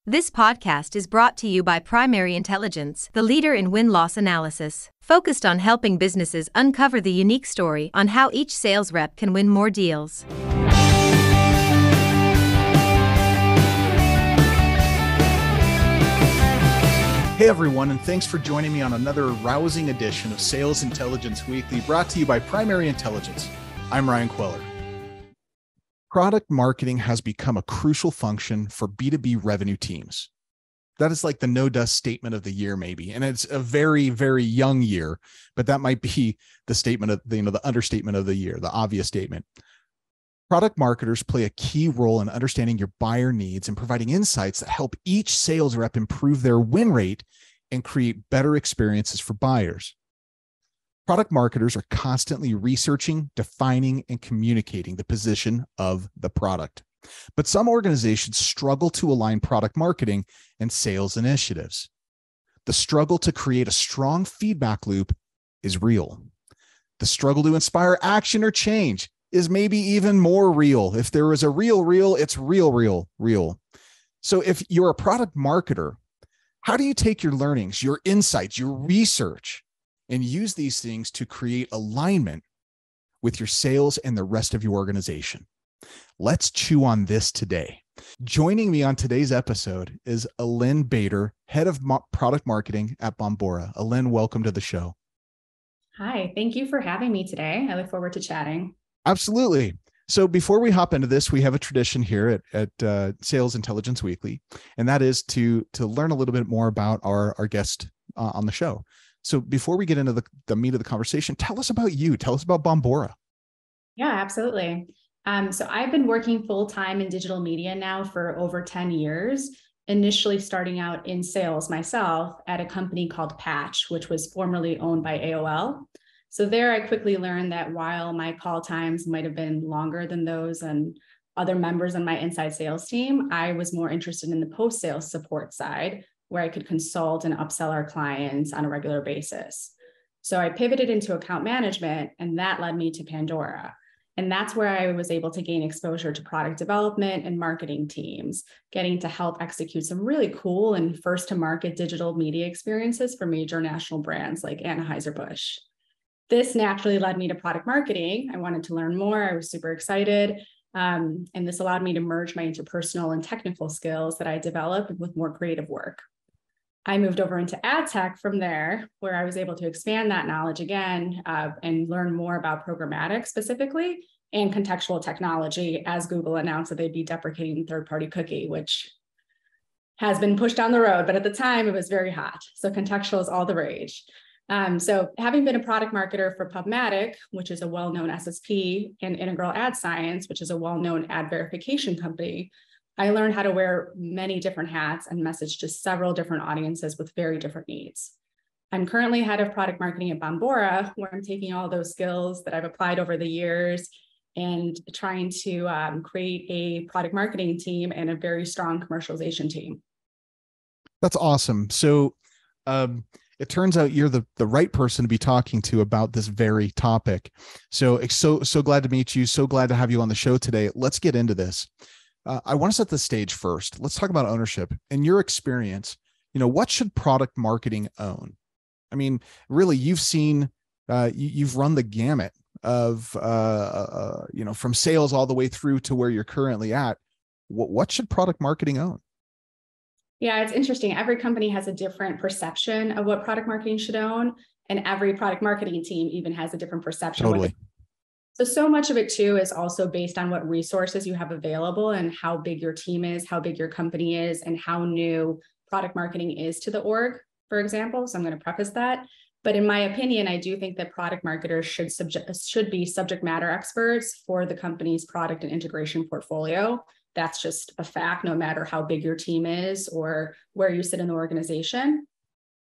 This podcast is brought to you by Primary Intelligence, the leader in win-loss analysis, focused on helping businesses uncover the unique story on how each sales rep can win more deals. Hey everyone, and thanks for joining me on another rousing edition of Sales Intelligence Weekly, brought to you by Primary Intelligence. I'm Ryan Queller. Product marketing has become a crucial function for B2B revenue teams. That is like the no dust statement of the year, maybe. And it's a very, very young year, but that might be the statement of the understatement of the year, the obvious statement. Product marketers play a key role in understanding your buyer needs and providing insights that help each sales rep improve their win rate and create better experiences for buyers. Product marketers are constantly researching, defining, and communicating the position of the product. But some organizations struggle to align product marketing and sales initiatives. The struggle to create a strong feedback loop is real. The struggle to inspire action or change is maybe even more real. If there is a real, it's real. So if you're a product marketer, how do you take your learnings, your insights, your research, and use these things to create alignment with your sales and the rest of your organization? Let's chew on this today. Joining me on today's episode is Alin Bader, Head of Product Marketing at Bombora. Alin, welcome to the show. Hi, thank you for having me today. I look forward to chatting. Absolutely. So before we hop into this, we have a tradition here at Sales Intelligence Weekly, and that is to learn a little bit more about our guest on the show. So before we get into the meat of the conversation, tell us about you. Tell us about Bombora. Yeah, absolutely. So I've been working full-time in digital media now for over 10 years, initially starting out in sales myself at a company called Patch, which was formerly owned by AOL. So there I quickly learned that while my call times might have been longer than those and other members on my inside sales team, I was more interested in the post-sales support side, where I could consult and upsell our clients on a regular basis. So I pivoted into account management, and that led me to Pandora. And that's where I was able to gain exposure to product development and marketing teams, getting to help execute some really cool and first-to-market digital media experiences for major national brands like Anheuser-Busch. This naturally led me to product marketing. I wanted to learn more. I was super excited. And this allowed me to merge my interpersonal and technical skills that I developed with more creative work. I moved over into ad tech from there, where I was able to expand that knowledge again and learn more about programmatic specifically and contextual technology, as Google announced that they'd be deprecating third-party cookie, which has been pushed down the road. But at the time, it was very hot. So contextual is all the rage. So having been a product marketer for PubMatic, which is a well-known SSP, and Integral Ad Science, which is a well-known ad verification company, I learned how to wear many different hats and message to several different audiences with very different needs. I'm currently head of product marketing at Bombora, where I'm taking all those skills that I've applied over the years and trying to create a product marketing team and a very strong commercialization team. That's awesome. So it turns out you're the right person to be talking to about this very topic. So glad to meet you. So glad to have you on the show today. Let's get into this. I want to set the stage first. Let's talk about ownership. In your experience, what should product marketing own? I mean, really, you've seen, you've run the gamut of, from sales all the way through to where you're currently at. What should product marketing own? Yeah, it's interesting. Every company has a different perception of what product marketing should own, and every product marketing team even has a different perception. Totally. So much of it too is also based on what resources you have available and how big your team is, how big your company is, and how new product marketing is to the org, for example. So I'm going to preface that. But in my opinion, I do think that product marketers should be subject matter experts for the company's product and integration portfolio. That's just a fact, no matter how big your team is or where you sit in the organization.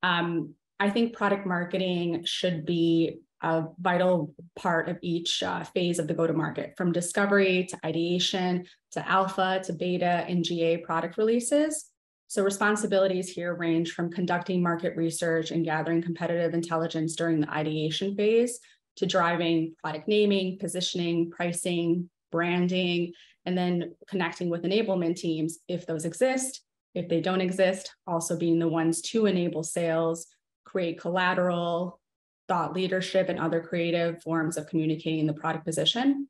I think product marketing should be a vital part of each phase of the go-to-market, from discovery to ideation to alpha to beta and GA product releases. So responsibilities here range from conducting market research and gathering competitive intelligence during the ideation phase to driving product naming, positioning, pricing, branding, and then connecting with enablement teams if those exist, If they don't exist, also being the ones to enable sales, create collateral, thought leadership, and other creative forms of communicating the product position.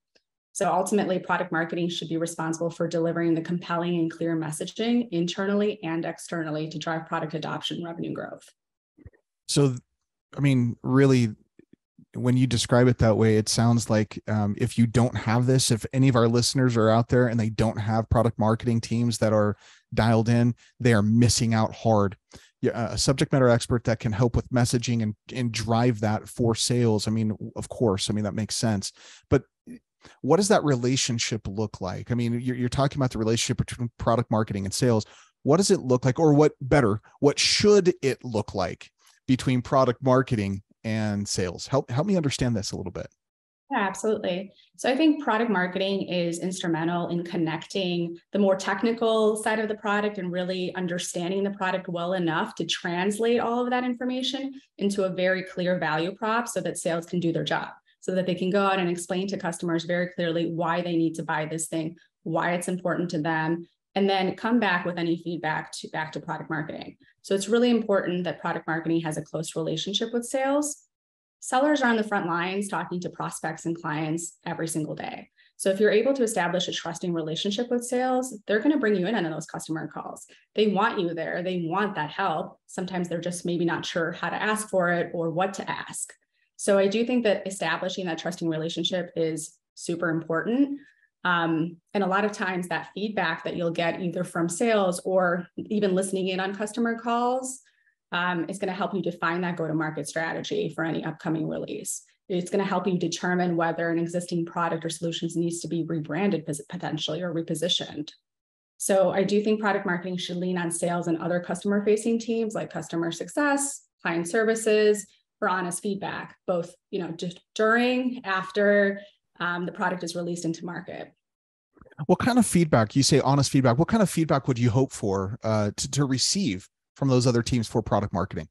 So ultimately, product marketing should be responsible for delivering the compelling and clear messaging internally and externally to drive product adoption and revenue growth. So, I mean, really, when you describe it that way, it sounds like if you don't have this, if any of our listeners are out there and they don't have product marketing teams that are dialed in, they are missing out hard. A subject matter expert that can help with messaging and drive that for sales. I mean, of course, I mean, that makes sense. But what does that relationship look like? I mean, you're talking about the relationship between product marketing and sales. What does it look like, or what should it look like between product marketing and sales? Help me understand this a little bit. Yeah, absolutely. So I think product marketing is instrumental in connecting the more technical side of the product and really understanding the product well enough to translate all of that information into a very clear value prop so that sales can do their job, so that they can go out and explain to customers very clearly why they need to buy this thing, why it's important to them, and then come back with any feedback back to product marketing. So it's really important that product marketing has a close relationship with sales. Sellers are on the front lines talking to prospects and clients every single day. So if you're able to establish a trusting relationship with sales, they're going to bring you in on those customer calls. They want you there. They want that help. Sometimes they're just maybe not sure how to ask for it or what to ask. So I do think that establishing that trusting relationship is super important. And a lot of times that feedback that you'll get either from sales or even listening in on customer calls is going to help you define that go-to-market strategy for any upcoming release. It's going to help you determine whether an existing product or solutions needs to be rebranded potentially or repositioned. So I do think product marketing should lean on sales and other customer-facing teams like customer success, client services, for honest feedback, both just during, after the product is released into market. What kind of feedback? You say honest feedback. What kind of feedback would you hope for to receive from those other teams for product marketing?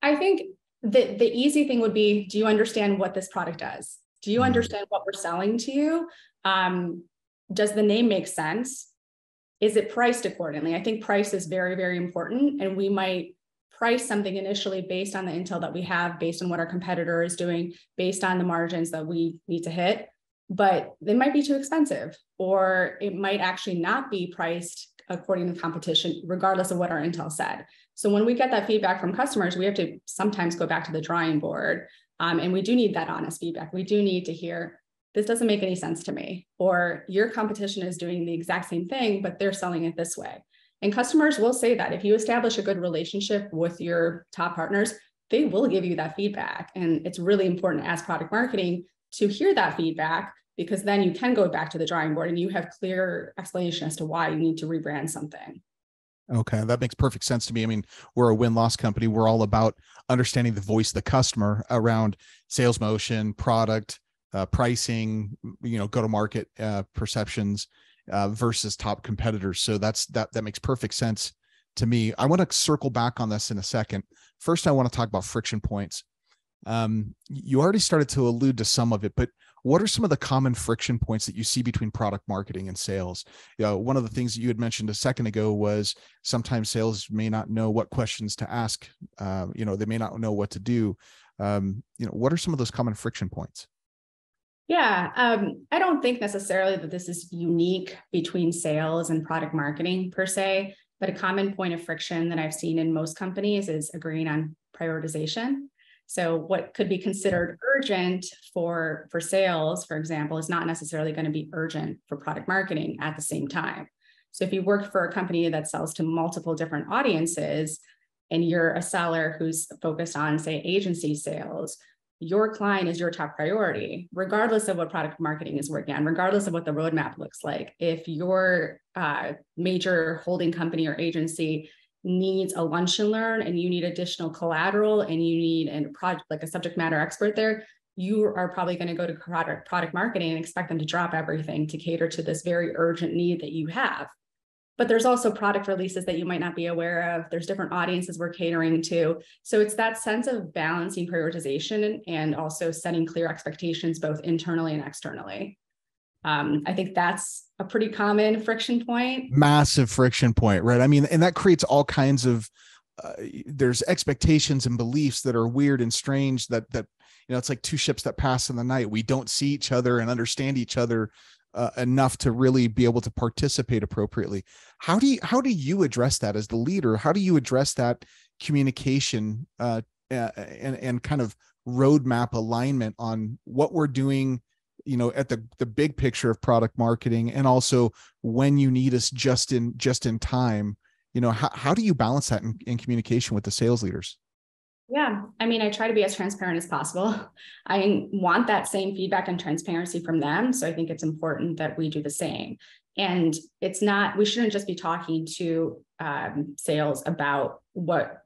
I think the easy thing would be, do you understand what this product does? Do you understand what we're selling to you? Does the name make sense? Is it priced accordingly? I think price is very, very important. And we might price something initially based on the intel that we have, based on what our competitor is doing, based on the margins that we need to hit, but they might be too expensive, or it might actually not be priced according to competition, regardless of what our intel said. So when we get that feedback from customers, we have to sometimes go back to the drawing board. And we do need that honest feedback. We do need to hear, this doesn't make any sense to me, or your competition is doing the exact same thing, but they're selling it this way. And customers will say that. If you establish a good relationship with your top partners, they will give you that feedback. And it's really important as product marketing to hear that feedback, because then you can go back to the drawing board and you have clear explanation as to why you need to rebrand something. Okay, that makes perfect sense to me. I mean, we're a win-loss company. We're all about understanding the voice of the customer around sales motion, product, pricing, go-to-market perceptions versus top competitors. So that makes perfect sense to me. I want to circle back on this in a second. First, I want to talk about friction points. You already started to allude to some of it, but what are some of the common friction points that you see between product marketing and sales? One of the things that you had mentioned a second ago was sometimes sales may not know what questions to ask. They may not know what to do. What are some of those common friction points? Yeah, I don't think necessarily that this is unique between sales and product marketing per se, but a common point of friction that I've seen in most companies is agreeing on prioritization. So what could be considered urgent for sales, for example, is not necessarily going to be urgent for product marketing at the same time. So if you work for a company that sells to multiple different audiences and you're a seller who's focused on, say, agency sales, your client is your top priority, regardless of what product marketing is working on, regardless of what the roadmap looks like. If your major holding company or agency needs a lunch and learn and you need additional collateral and you need a project like a subject matter expert there, you are probably going to go to product marketing and expect them to drop everything to cater to this very urgent need that you have. But there's also product releases that you might not be aware of. There's different audiences we're catering to. So it's that sense of balancing prioritization and also setting clear expectations, both internally and externally. I think that's a pretty common friction point. Massive friction point, right? I mean, and that creates all kinds of, there's expectations and beliefs that are weird and strange that, it's like two ships that pass in the night. We don't see each other and understand each other enough to really be able to participate appropriately. How do you address that as the leader? How do you address that communication and kind of roadmap alignment on what we're doing, at the big picture of product marketing, and also when you need us just in time? How do you balance that in communication with the sales leaders? Yeah, I mean, I try to be as transparent as possible. I want that same feedback and transparency from them. So I think it's important that we do the same. And we shouldn't just be talking to sales about what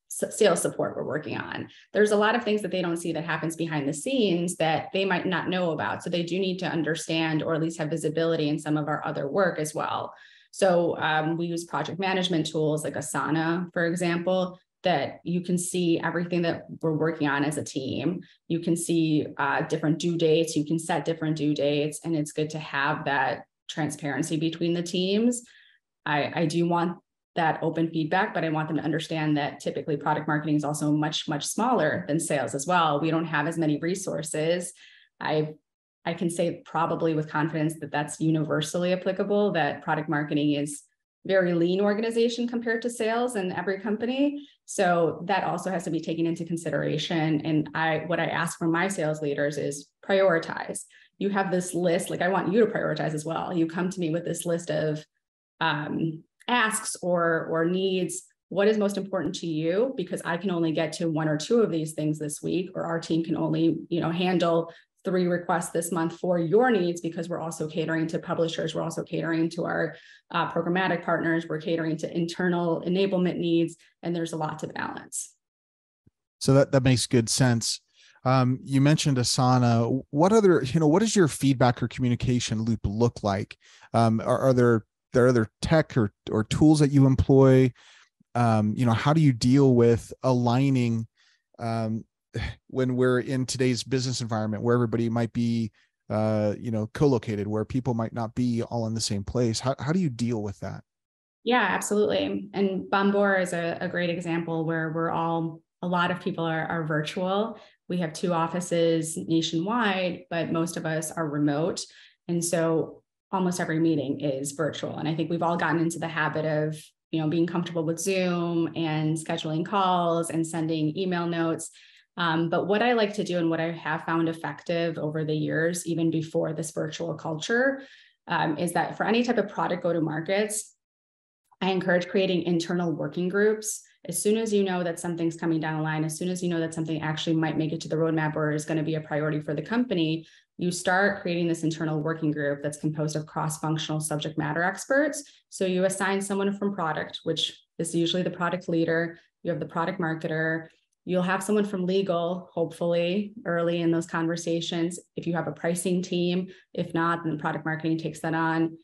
sales support we're working on. There's a lot of things that they don't see that happens behind the scenes that they might not know about. So they do need to understand, or at least have visibility in some of our other work as well. So we use project management tools like Asana, for example, that you can see everything that we're working on as a team. You can see different due dates. You can set different due dates, and it's good to have that transparency between the teams. I do want that open feedback, but I want them to understand that typically product marketing is also much, much smaller than sales as well. We don't have as many resources. I can say probably with confidence that that's universally applicable, that product marketing is very lean organization compared to sales in every company. So that also has to be taken into consideration. And what I ask from my sales leaders is prioritize. You have this list, like I want you to prioritize as well. You come to me with this list of asks or needs. What is most important to you? Because I can only get to one or two of these things this week, or our team can only, handle 3 requests this month for your needs, because we're also catering to publishers. We're also catering to our programmatic partners. We're catering to internal enablement needs, and there's a lot to balance. So that makes good sense. You mentioned Asana. What does your feedback or communication loop look like? Are there other tech or tools that you employ? How do you deal with aligning when we're in today's business environment where everybody might be, co-located, where people might not be all in the same place? How do you deal with that? Yeah, absolutely. And Bombor is a great example where a lot of people are virtual. We have 2 offices nationwide, but most of us are remote. And so almost every meeting is virtual. And I think we've all gotten into the habit of, being comfortable with Zoom and scheduling calls and sending email notes. But what I like to do, and what I have found effective over the years, even before this virtual culture, is that for any type of product go-to-markets, I encourage creating internal working groups. As soon as you know that something's coming down the line, as soon as you know that something actually might make it to the roadmap or is going to be a priority for the company, you start creating this internal working group that's composed of cross-functional subject matter experts. So you assign someone from product, which is usually the product leader. You have the product marketer. You'll have someone from legal, hopefully early in those conversations, if you have a pricing team. If not, then product marketing takes that on.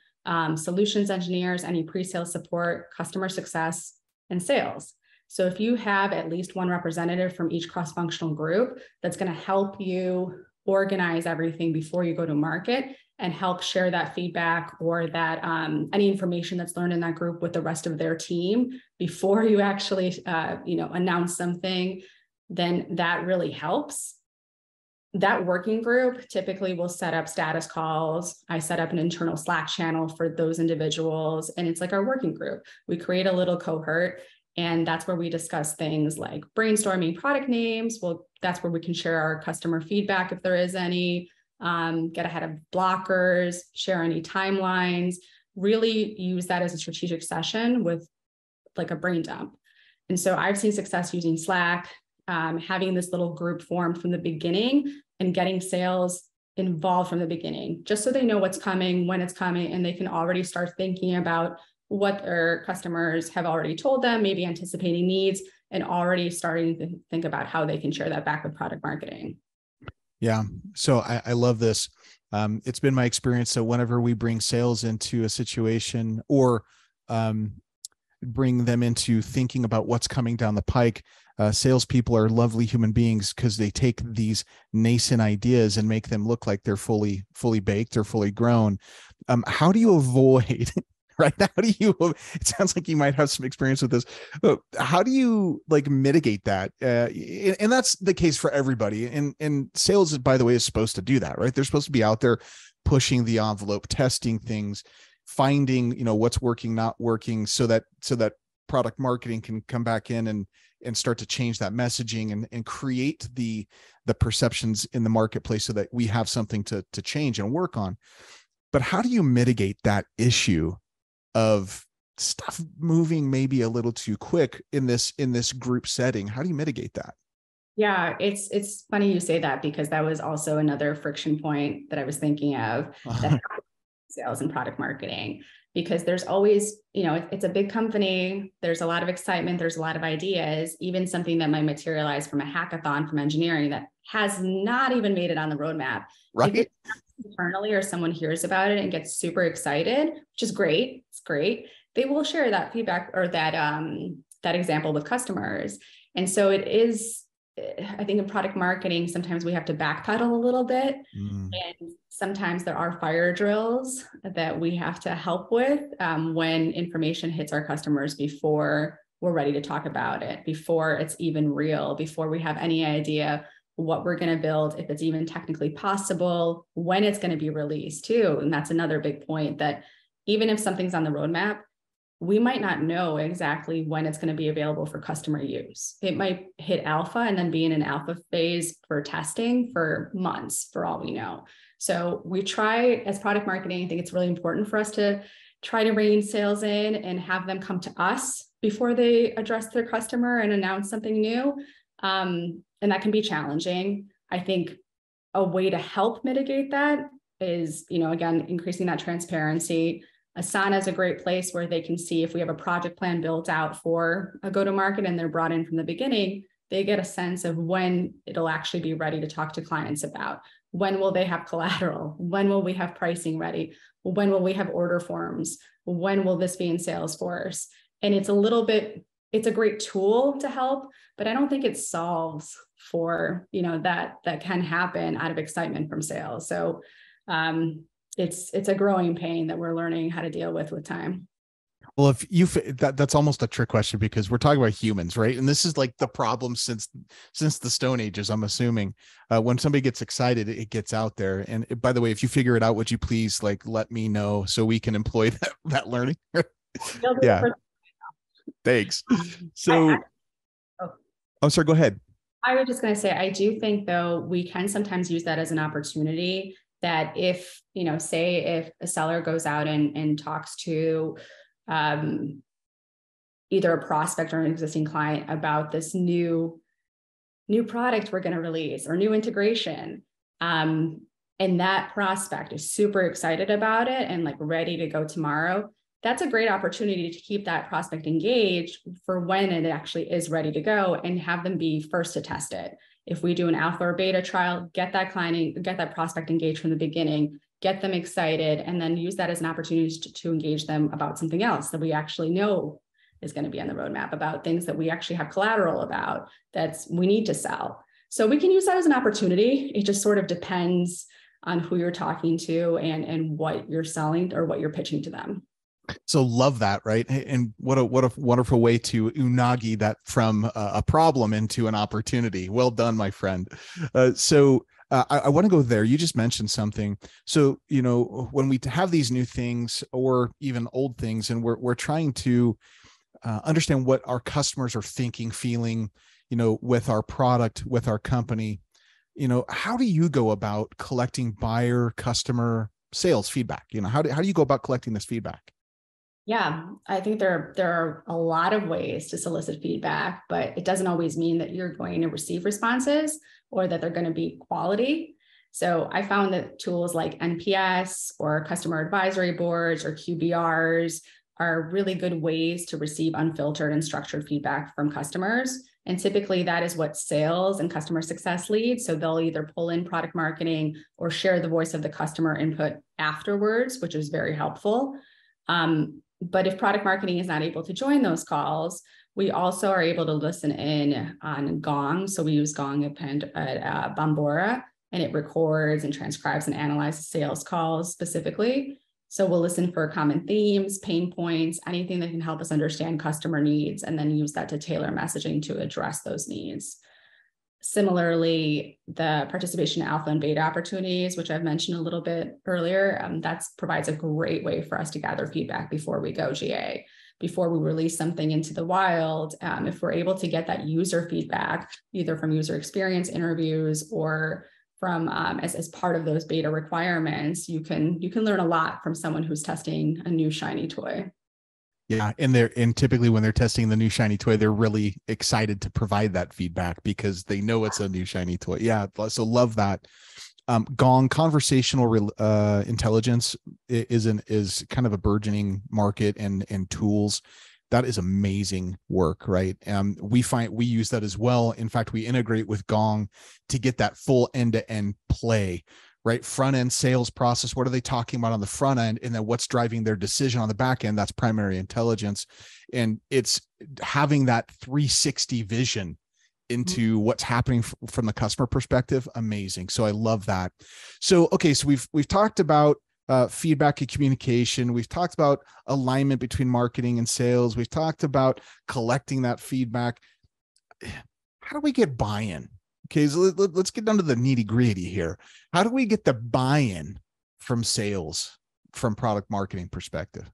Solutions engineers, any pre-sale support, customer success, and sales. So if you have at least one representative from each cross-functional group, that's going to help you organize everything before you go to market and help share that feedback or that any information that's learned in that group with the rest of their team before you actually announce something, then that really helps. That working group typically will set up status calls. I set up an internal Slack channel for those individuals, and it's like our working group. We create a little cohort, and that's where we discuss things like brainstorming product names. Well, that's where we can share our customer feedback if there is any, get ahead of blockers, share any timelines, really use that as a strategic session with like a brain dump. And so I've seen success using Slack, having this little group formed from the beginning and getting sales involved from the beginning, just so they know what's coming, when it's coming, and they can already start thinking about what their customers have already told them, maybe anticipating needs, and already starting to think about how they can share that back with product marketing. Yeah. So I love this. It's been my experience that whenever we bring sales into a situation, or bring them into thinking about what's coming down the pike. Salespeople are lovely human beings because they take these nascent ideas and make them look like they're fully baked or fully grown. How do you avoid right? How do you, it sounds like you might have some experience with this. How do you like mitigate that? And that's the case for everybody. And sales, by the way, is supposed to do that, right? They're supposed to be out there pushing the envelope, testing things, finding, what's working, not working, so that product marketing can come back in and start to change that messaging and create the perceptions in the marketplace so that we have something to change and work on. But how do you mitigate that issue of stuff moving maybe a little too quick in this group setting? How do you mitigate that? Yeah, it's funny you say that, because that was also another friction point that I was thinking of that sales and product marketing, because there's always, it's a big company. There's a lot of excitement. There's a lot of ideas, even something that might materialize from a hackathon from engineering that has not even made it on the roadmap. Right. If it's internally or someone hears about it and gets super excited, which is great. It's great. They will share that feedback or that example with customers. And so it is, I think in product marketing, sometimes we have to backpedal a little bit. And sometimes there are fire drills that we have to help with when information hits our customers before we're ready to talk about it, before it's even real, before we have any idea what we're going to build, if it's even technically possible, when it's going to be released too. And that's another big point, that even if something's on the roadmap, we might not know exactly when it's going to be available for customer use. It might hit alpha and then be in an alpha phase for testing for months, for all we know. So we try, as product marketing, I think it's really important for us to try to rein sales in and have them come to us before they address their customer and announce something new. And that can be challenging. I think a way to help mitigate that is, again, increasing that transparency. Asana is a great place where they can see if we have a project plan built out for a go-to-market and they're brought in from the beginning, they get a sense of when it'll actually be ready to talk to clients about. When will they have collateral? When will we have pricing ready? When will we have order forms? When will this be in Salesforce? And it's a great tool to help, but I don't think it solves for, that can happen out of excitement from sales. So it's a growing pain that we're learning how to deal with time. Well, if you that's almost a trick question, because we're talking about humans, right? And this is like the problem since the Stone Ages, I'm assuming. When somebody gets excited, it gets out there. And by the way, if you figure it out, would you please let me know so we can employ that learning? Yeah. Thanks. So, oh, sorry, go ahead. I was just going to say, I do think though, we can sometimes use that as an opportunity, that if, say if a seller goes out and talks to either a prospect or an existing client about this new product we're going to release or new integration, and that prospect is super excited about it and ready to go tomorrow, that's a great opportunity to keep that prospect engaged for when it actually is ready to go and have them be first to test it. If we do an alpha or beta trial, get that prospect engaged from the beginning, get them excited, and then use that as an opportunity to engage them about something else that we actually know is going to be on the roadmap, about things that we actually have collateral about that we need to sell. So we can use that as an opportunity. It just sort of depends on who you're talking to and what you're selling or what you're pitching to them. So love that, right? And what a wonderful way to unagi that from a problem into an opportunity. Well done, my friend. I want to go there. You just mentioned something. So, when we have these new things or even old things, and we're trying to understand what our customers are thinking, feeling, with our product, with our company, how do you go about collecting buyer, customer, sales feedback? How do you go about collecting this feedback? Yeah, I think there are a lot of ways to solicit feedback, but it doesn't always mean that you're going to receive responses or that they're going to be quality. So I found that tools like NPS or customer advisory boards or QBRs are really good ways to receive unfiltered and structured feedback from customers. And typically that is what sales and customer success leads. So they'll either pull in product marketing or share the voice of the customer input afterwards, which is very helpful. But if product marketing is not able to join those calls, we also are able to listen in on Gong. So we use Gong at Bombora, and it records and transcribes and analyzes sales calls specifically. So we'll listen for common themes, pain points, anything that can help us understand customer needs, and then use that to tailor messaging to address those needs. Similarly, the participation in alpha and beta opportunities, which I've mentioned a little bit earlier, that provides a great way for us to gather feedback before we go GA, before we release something into the wild. If we're able to get that user feedback, either from user experience interviews or from as part of those beta requirements, you can learn a lot from someone who's testing a new shiny toy. Yeah, and typically when they're testing the new shiny toy, they're really excited to provide that feedback because they know it's a new shiny toy. Yeah, so love that. Gong, conversational intelligence is kind of a burgeoning market, and tools. That is amazing work, right? We use that as well. In fact, we integrate with Gong to get that full end-to-end play, right? Front end sales process. What are they talking about on the front end? And then what's driving their decision on the back end? That's primary intelligence. And it's having that 360 vision into what's happening from the customer perspective. Amazing. So I love that. So, okay. So we've talked about feedback and communication. We've talked about alignment between marketing and sales. We've talked about collecting that feedback. How do we get buy-in? Okay, so let's get down to the nitty-gritty here. How do we get the buy-in from sales, from product marketing perspective?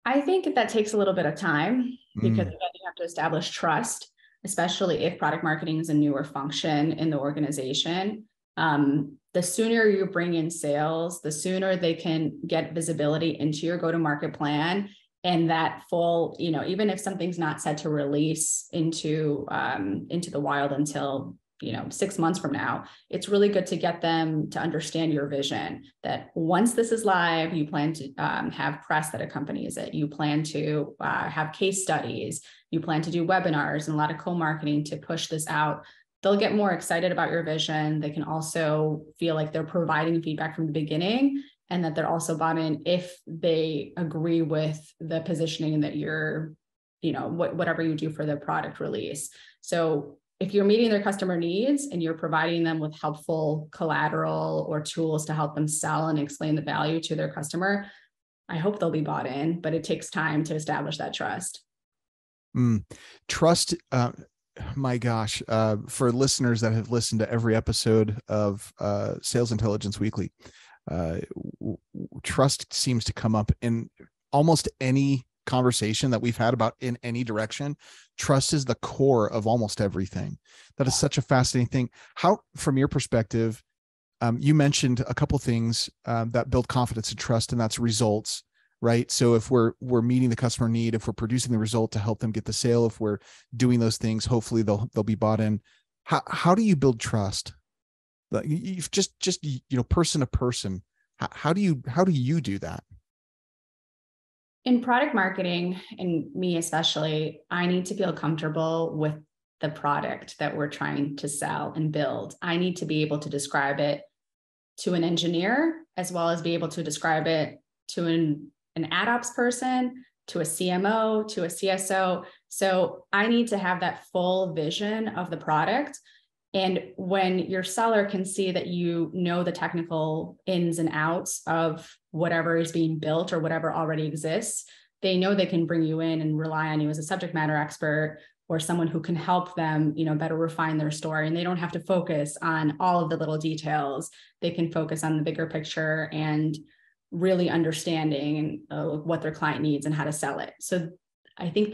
I think that takes a little bit of time because again, you have to establish trust, especially if product marketing is a newer function in the organization. The sooner you bring in sales, the sooner they can get visibility into your go-to-market plan. And that full, even if something's not set to release into the wild until, 6 months from now, it's really good to get them to understand your vision, that once this is live, you plan to have press that accompanies it. You plan to have case studies. You plan to do webinars and a lot of co-marketing to push this out. They'll get more excited about your vision. They can also feel like they're providing feedback from the beginning, and that they're also bought in if they agree with the positioning that you're, whatever you do for the product release. So if you're meeting their customer needs and you're providing them with helpful collateral or tools to help them sell and explain the value to their customer, I hope they'll be bought in, but it takes time to establish that trust. Trust. My gosh, for listeners that have listened to every episode of Sales Intelligence Weekly, trust seems to come up in almost any conversation that we've had about in any direction. Trust is the core of almost everything. That is such a fascinating thing. How, from your perspective, you mentioned a couple things that build confidence and trust, and that's results, right? So if we're meeting the customer need, if we're producing the result to help them get the sale, if we're doing those things, hopefully they'll be bought in. How do you build trust? Just person to person. How do you do that? In product marketing, and me especially, I need to feel comfortable with the product that we're trying to sell and build. I need to be able to describe it to an engineer, as well as be able to describe it to an ad ops person, to a CMO, to a CSO. So I need to have that full vision of the product. And when your seller can see that you know the technical ins and outs of whatever is being built or whatever already exists, they know they can bring you in and rely on you as a subject matter expert or someone who can help them, better refine their story. And they don't have to focus on all of the little details. They can focus on the bigger picture and really understanding what their client needs and how to sell it. So I think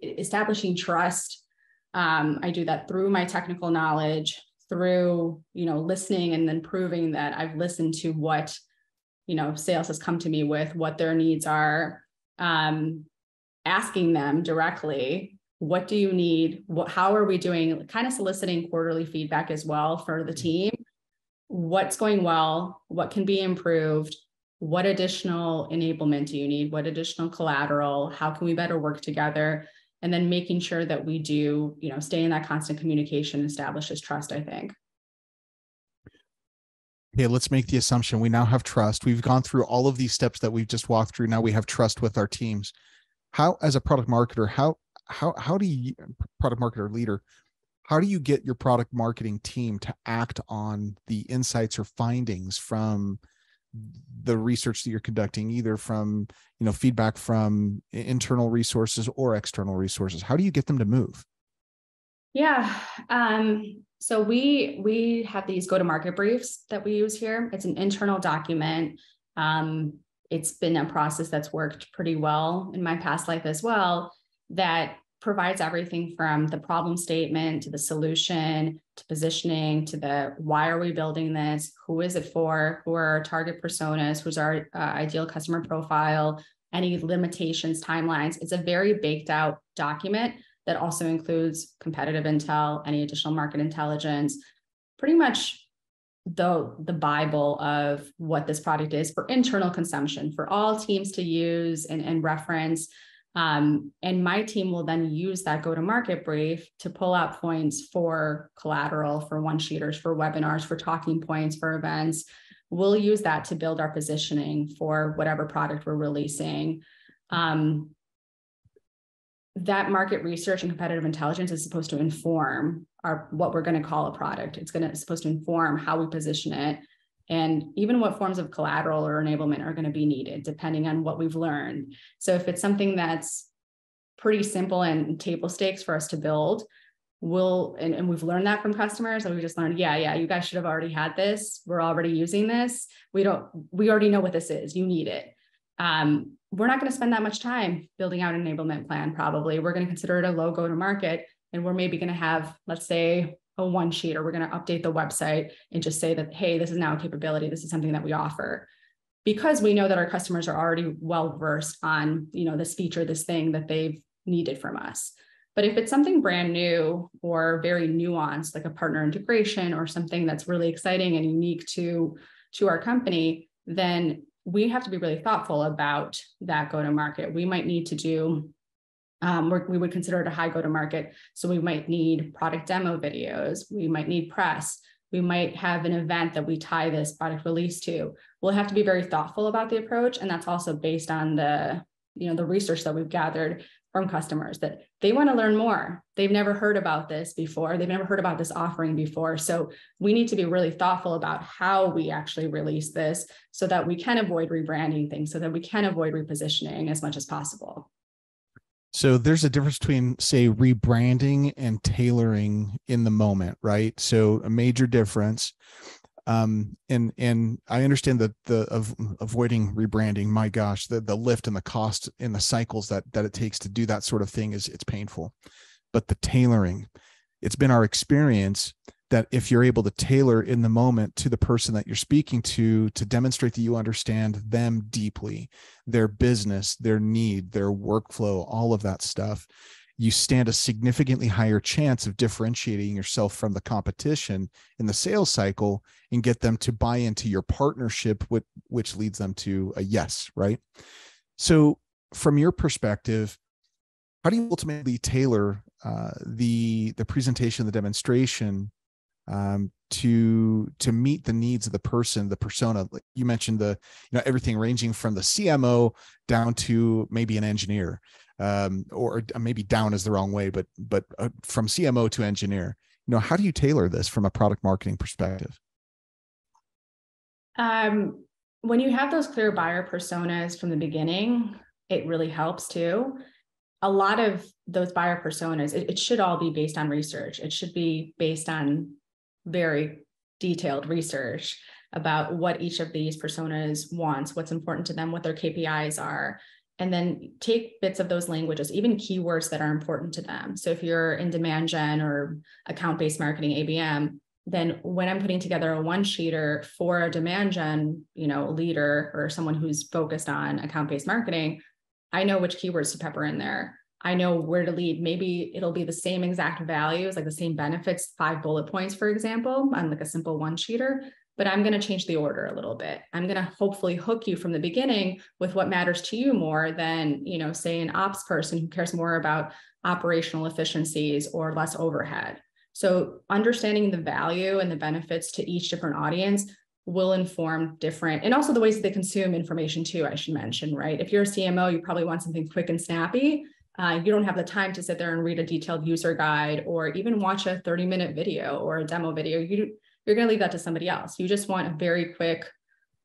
establishing trust, I do that through my technical knowledge, through, listening and then proving that I've listened to what, sales has come to me with, what their needs are, asking them directly, what do you need? How are we doing? Kind of soliciting quarterly feedback as well for the team. What's going well? What can be improved? What additional enablement do you need? What additional collateral? How can we better work together? And then making sure that we do, stay in that constant communication establishes trust, I think. Okay, let's make the assumption we now have trust. We've gone through all of these steps that we've just walked through. Now we have trust with our teams. How, as a product marketer, how do you, product marketer leader, how do you get your product marketing team to act on the insights or findings from the research that you're conducting, either from, feedback from internal resources or external resources? How do you get them to move? Yeah. So we have these go-to-market briefs that we use here. It's an internal document. It's been a process that's worked pretty well in my past life as well, that provides everything from the problem statement to the solution to positioning to the why are we building this, who is it for, who are our target personas, who's our ideal customer profile, any limitations, timelines. It's a very baked out document that also includes competitive intel, any additional market intelligence, pretty much the Bible of what this product is for internal consumption, for all teams to use and reference. And my team will then use that go-to-market brief to pull out points for collateral, for one-sheeters, for webinars, for talking points, for events. We'll use that to build our positioning for whatever product we're releasing. That market research and competitive intelligence is supposed to inform what we're going to call a product. It's supposed to inform how we position it, and even what forms of collateral or enablement are going to be needed, depending on what we've learned. So if it's something that's pretty simple and table stakes for us to build, and we've learned that from customers, and we just learned, yeah, you guys should have already had this. We're already using this. We already know what this is. You need it. We're not going to spend that much time building out an enablement plan. Probably we're going to consider it a low go to market, and we're maybe going to have, let's say, a one sheet, or we're going to update the website and just say that, hey, this is now a capability. This is something that we offer, because we know that our customers are already well versed on, this feature, this thing that they've needed from us. But if it's something brand new or very nuanced, like a partner integration or something that's really exciting and unique to our company, then we have to be really thoughtful about that go-to-market. We might need to do, we would consider it a high go-to-market. So we might need product demo videos. We might need press. We might have an event that we tie this product release to. We'll have to be very thoughtful about the approach. And that's also based on the research that we've gathered from customers, that they want to learn more. They've never heard about this before. They've never heard about this offering before. So we need to be really thoughtful about how we actually release this, so that we can avoid rebranding things, so that we can avoid repositioning as much as possible. So there's a difference between, say, rebranding and tailoring in the moment, right? So a major difference. And I understand that of avoiding rebranding, my gosh, the lift and the cost and the cycles that it takes to do that sort of thing it's painful. But the tailoring, it's been our experience that if you're able to tailor in the moment to the person that you're speaking to demonstrate that you understand them deeply, their business, their need, their workflow, all of that stuff, you stand a significantly higher chance of differentiating yourself from the competition in the sales cycle and get them to buy into your partnership, which leads them to a yes, right? So from your perspective, how do you ultimately tailor the presentation, the demonstration to meet the needs of the person, the persona? Like you mentioned, everything ranging from the CMO down to maybe an engineer. Or maybe down is the wrong way, but from CMO to engineer, how do you tailor this from a product marketing perspective? When you have those clear buyer personas from the beginning, it really helps too. A lot of those buyer personas, it should all be based on research. It should be based on very detailed research about what each of these personas wants, what's important to them, what their KPIs are. And then take bits of those languages, even keywords that are important to them. So if you're in demand gen or account-based marketing, ABM, then when I'm putting together a one-sheeter for a demand gen, leader or someone who's focused on account-based marketing, I know which keywords to pepper in there. I know where to lead. Maybe it'll be the same exact values, like the same benefits, 5 bullet points, for example, on like a simple one-sheeter. But I'm going to change the order a little bit. I'm going to hopefully hook you from the beginning with what matters to you more than, say an ops person who cares more about operational efficiencies or less overhead. So understanding the value and the benefits to each different audience will inform different, and also the ways that they consume information too, I should mention, right? If you're a CMO, you probably want something quick and snappy. You don't have the time to sit there and read a detailed user guide or even watch a 30-minute video or a demo video. You're going to leave that to somebody else. You just want a very quick,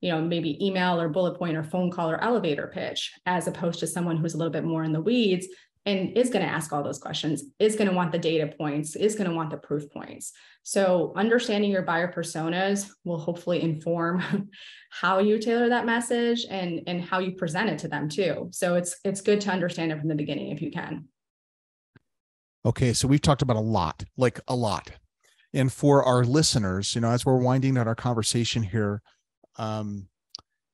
maybe email or bullet point or phone call or elevator pitch, as opposed to someone who's a little bit more in the weeds and is going to ask all those questions, is going to want the data points, is going to want the proof points. So understanding your buyer personas will hopefully inform how you tailor that message and how you present it to them too. So it's good to understand it from the beginning if you can. Okay, so we've talked about a lot. And for our listeners, as we're winding down our conversation here,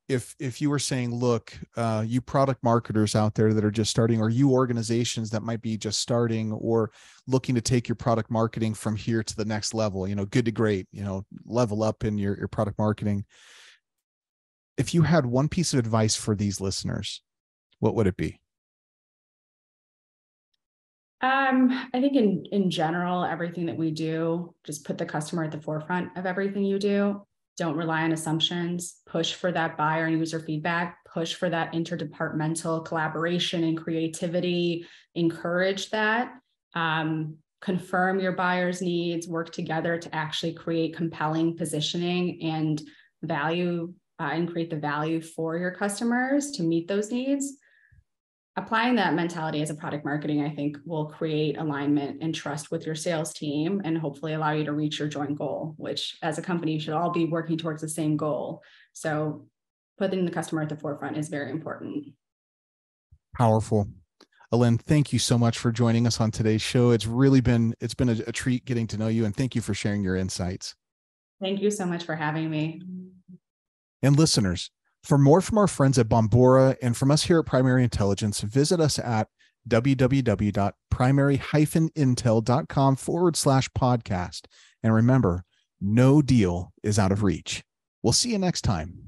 if you were saying, look, you product marketers out there that are just starting, or you organizations that might be just starting or looking to take your product marketing from here to the next level, good to great, level up in your product marketing. If you had one piece of advice for these listeners, what would it be? I think in general, everything that we do, just put the customer at the forefront of everything you do. Don't rely on assumptions, push for that buyer and user feedback, push for that interdepartmental collaboration and creativity, encourage that, confirm your buyer's needs, work together to actually create compelling positioning and value and create the value for your customers to meet those needs. Applying that mentality as a product marketing, I think, will create alignment and trust with your sales team and hopefully allow you to reach your joint goal, which as a company, you should all be working towards the same goal. So putting the customer at the forefront is very important. Powerful. Ellen, thank you so much for joining us on today's show. It's been a treat getting to know you, and thank you for sharing your insights. Thank you so much for having me. And listeners, for more from our friends at Bombora and from us here at Primary Intelligence, visit us at www.primary-intel.com/podcast. And remember, no deal is out of reach. We'll see you next time.